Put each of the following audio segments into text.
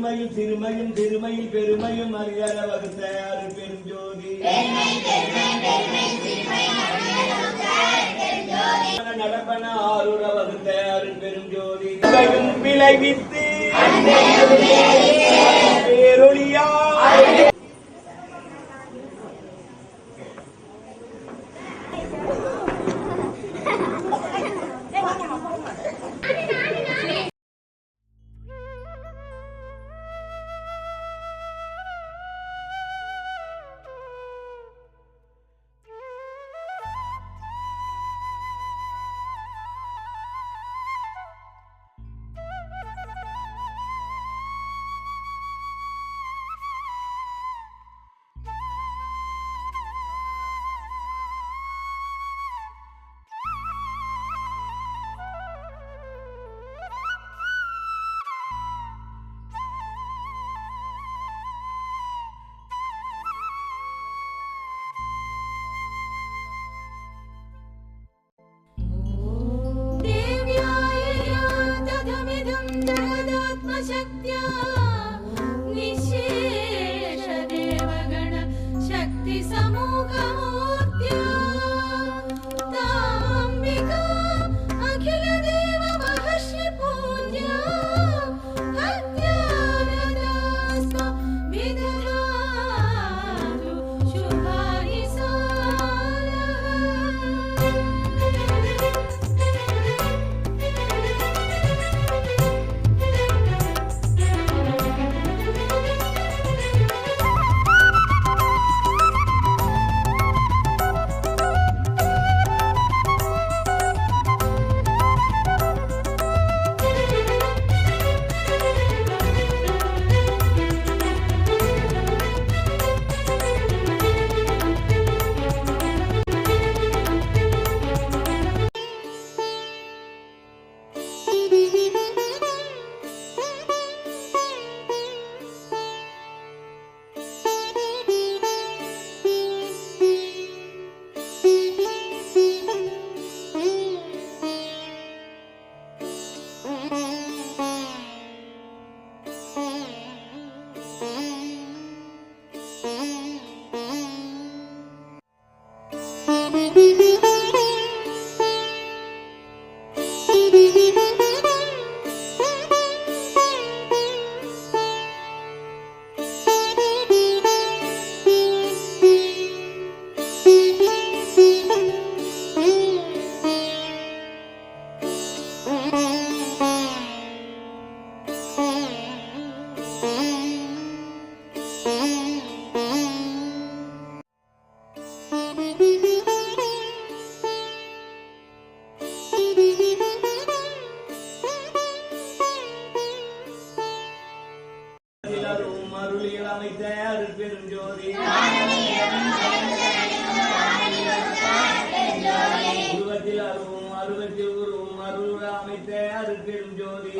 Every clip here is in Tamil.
சிறுமையும் சிறுமையும் திருமையில் பெருமையும் அறியாத வகுத்த அருள் பெரும் ஜோதி நடப்பன ஆறுர வகுத்த அருள் பெரும் ஜோதி விளைவித்து பேரொழியா அருளில் அமைத்த அருள் பெரும் ஜோதி உருவத்தில் அருவும் அருவத்தில் உருவும் அருள் அமைத்த அருள் பெரும் ஜோதி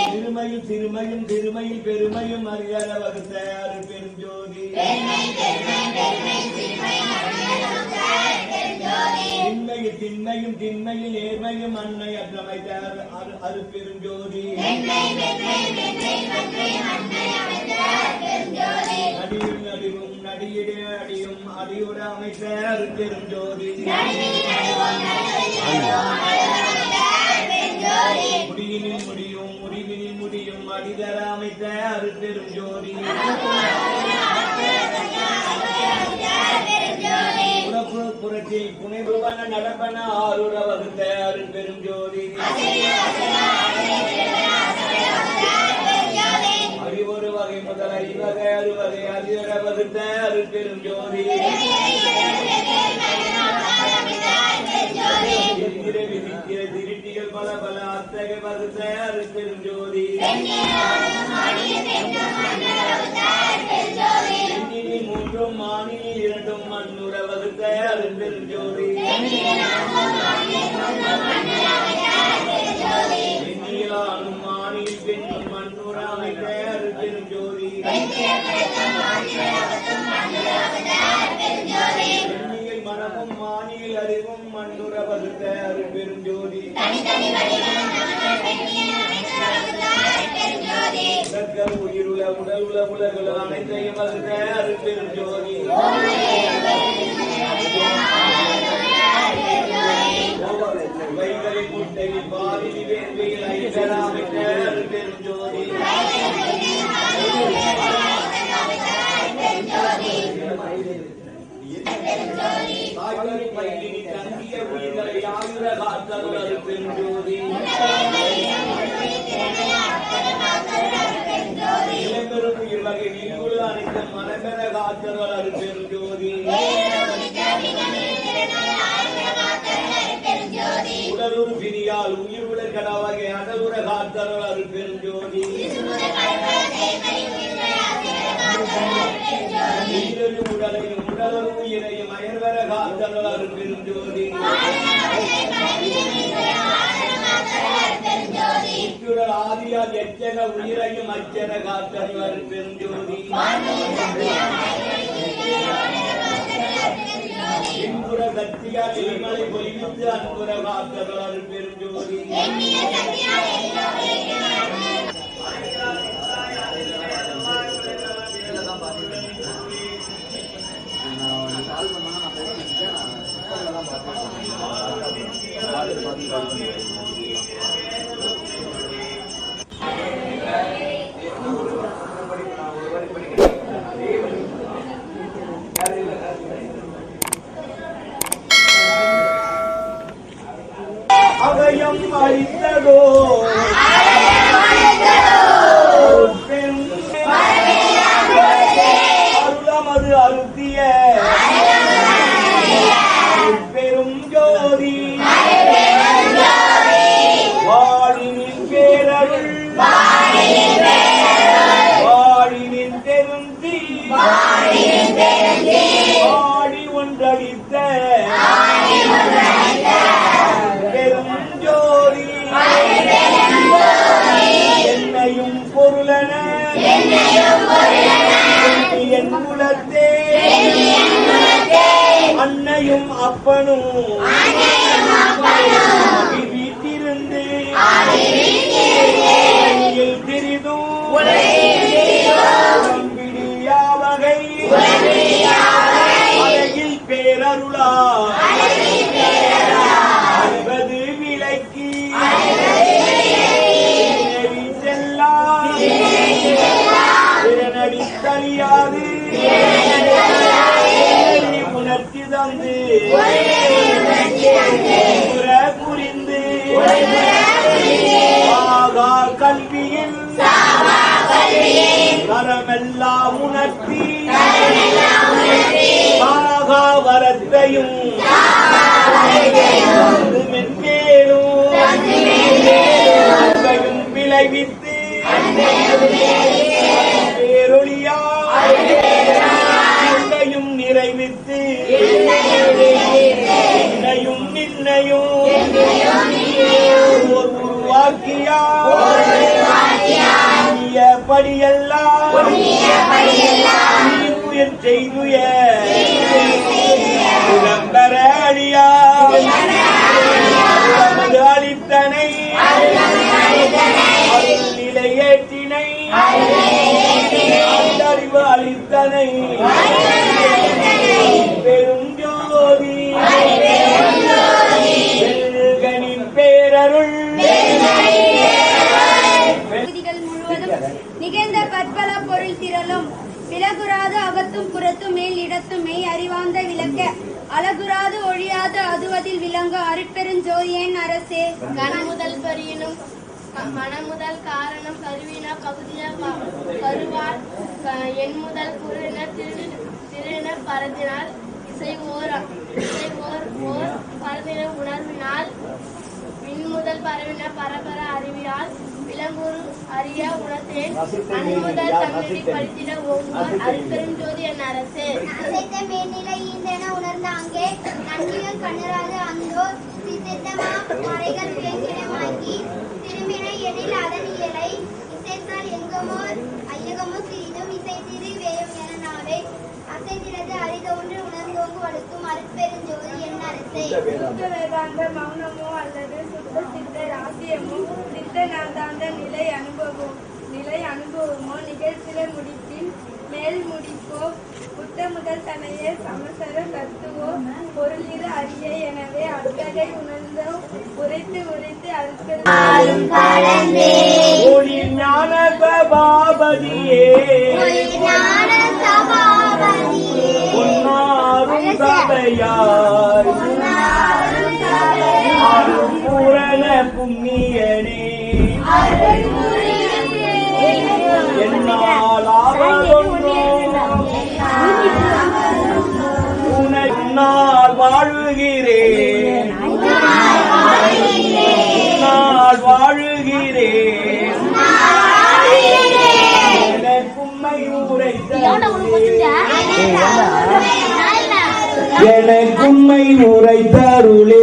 சிறுமையும் சிறுமையும் திருமையில் பெருமையும் அறியாத வகுத்த அருள் பெரும் ஜோதி திண்மையில் திண்மையும் திண்மையில் நேர்மையும் அன்னை அற்றமைத்த அருள் பெரும் ஜோதி நடியும் நடிவும் நடியிடே அடியும் அடியுட அமைத்த அருள் பெரும் ஜோதி முடியினில் முடியும் முடிவினில் முடியும் அடிதர அமைத்த அருள் பெரும் ஜோதி புறத்தில் புனைவுவன நடப்பன ஆறுர வகுத்த அருள் பெரும் ஜோதி அறிவொரு வகை முதல் ஐவகை அறுவகை அதிர வகுத்த அருள் பெரும் ஜோதி திருட்டிகள் பல பல அத்தகை வகுத்த அருள் பெரும் ஜோதி மூன்றும் மானியில் இரண்டும் மண்ணுற வகுத்த அருள் பெரும் ஜோதி பெண்ணிலானும் மானியில் பெண்ணும் மண்ணுற அமைத்த அருள் பெரும் ஜோதி பெண்ணியில் மனமும் மானியில் அறிவும் மண்ணுற வகுத்த அருள் பெரும் ஜோதி உலகுல அனைத்தையும் வகுத்த அருட்பெரும் ஜோதி வைகளின் முட்டையில் பாலில் வேள்வியில் ஐந்தராமிட்ட அருட்பெரும் ஜோதி தாய்மொழி பயிலினி தங்கிய உயிர்களை ஆயுர காத்தருள் அருட்பெரும் ஜோதி இளம்பெரும் உயிர் வகை நீங்குழு அனைத்து மனமென காத்தருள் அருட்பெரும் ஜோதி உடலுறு பிரியால் உயிர் உலகட வகை அடலுற காத்தருள் அருட்பெரும் ஜோதி உடலையும் உடலும் உயிரையும் அயர்வர காத்தருள் அருட்பெரும் ஜோதி இத்துடல் ஆதியால் எச்சன உயிரையும் அச்சன காத்தருள் அருட்பெரும் ஜோதி இன்புற சக்தியால் இமலை பொலிவித்து அன்புற காத்தருள் அருட்பெரும் ஜோதி அவையம் அளித்ததோ அருளமது அருத்திய பெரும் ஜோதி வாழினின் பேரருள் வாழினின் பெருந்தி வாழி ஒன்றளித்த பெரும் ஜோதி என்னையும் பொருளன என் குலத்தே அன்னையும் அப்பனும் வீட்டிருந்து திரிதும் வகை அழகில் பேரருளா அல்வது விளக்கி செல்லா திறனடித்தறியாது உணர்த்தி தந்து புரிந்து ஆகா கல்வியில் கரமெல்லாம் உணர்த்தி ஆகா வரத்தையும் மென்மேலும் அன்பையும் விளைவித்து பேரொழியா என்னையும் நிறைவித்து என்னையும் நின்னையும் உருவாக்கியா படியெல்லாம் உயிர் செய்துய விளம்பர அழியா அளித்தனை நிலையேற்றினை அறிவு அளித்தனை பெரும் ஜோதி பேரருள் நிகழ்ந்த பற்பல பொருள் திரளும் விலகுறாது அகத்தும் புறத்தும் மேல் இடத்தும் மெய் அறிவார்ந்த விளக்க அழகுறாது ஒழியாது அதுவதில் விளங்க அருட்பெருஞ்சோதியன் அரசே கனமுதல் பரியனும் மனமுதல் காரணம் கருவின பகுதிய கருவால் என் முதல் குறுன திருன பரதினால் இசை ஓர் பரதின உணர்வினால் விண்முதல் பரவின பரபர அறிவியால் விலங்குரு அறிய உணர்த்தேன் அன்முதல் தமிழி படித்திட ஒவ்வொரு அருட்பெருஞ்சோதி என் அரசே அசைத்த மேல்நிலை ஈந்தென உணர்ந்த அங்கே நன்றிகள் கண்ணராது அந்தோ சித்தமா மறைகள் பேசினமாக்கி திரும்பின எனில் அதன் இயலை இசைத்தால் எங்கமோ ஐயகமோ சிறிதும் இசை திரு வேயம் என நாவே அசைத்திரது அறிதொன்று உணர்ந்தோங்கு வடுக்கும் அருட்பெருஞ்சோதி என் அரசே சுத்த வேதாந்த மௌனமோ அல்லது சுத்த சித்த ராசியமோ சித்த நாதாந்த நிலை அனுபவமோ நிகழ்ச்சில முடித்து மேல் முடிப்போம் புத்த முதல் தனையே சமசர கத்துவோ பொருளில் அறிய எனவே அத்தகை உணர்ந்தோம் உரைத்து உரைத்து ஒளி ஞான சபாபதியே பொன்னாரும் சபையார் அருள் பூரண புண்ணியனே என்னால் ஆவதொன்றோ உன்னால் வாழுகிறேன் உன்னால் வாழுகிறேன் எனக்கும்மை எனக்கும்மை உரைத்தருளே.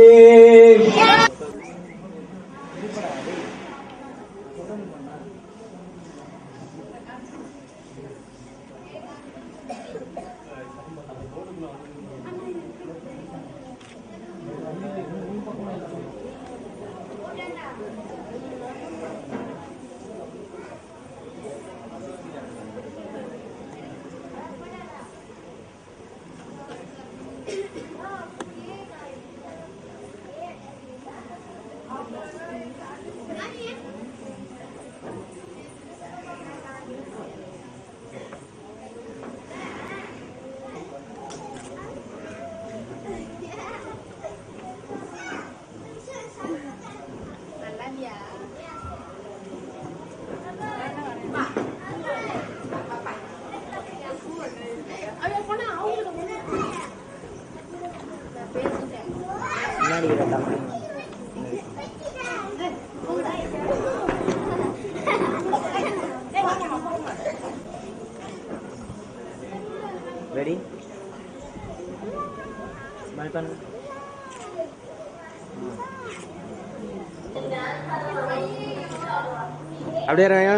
Ready? Smile பண்ணுங்க. அப்படியே இருங்க.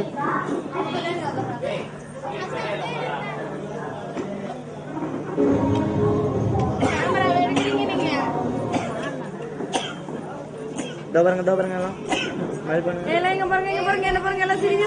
दो बार एला स्माइल பண்ணுங்க. இங்க பாருங்க என்ன பாருங்க எல்லாம் சிரிங்க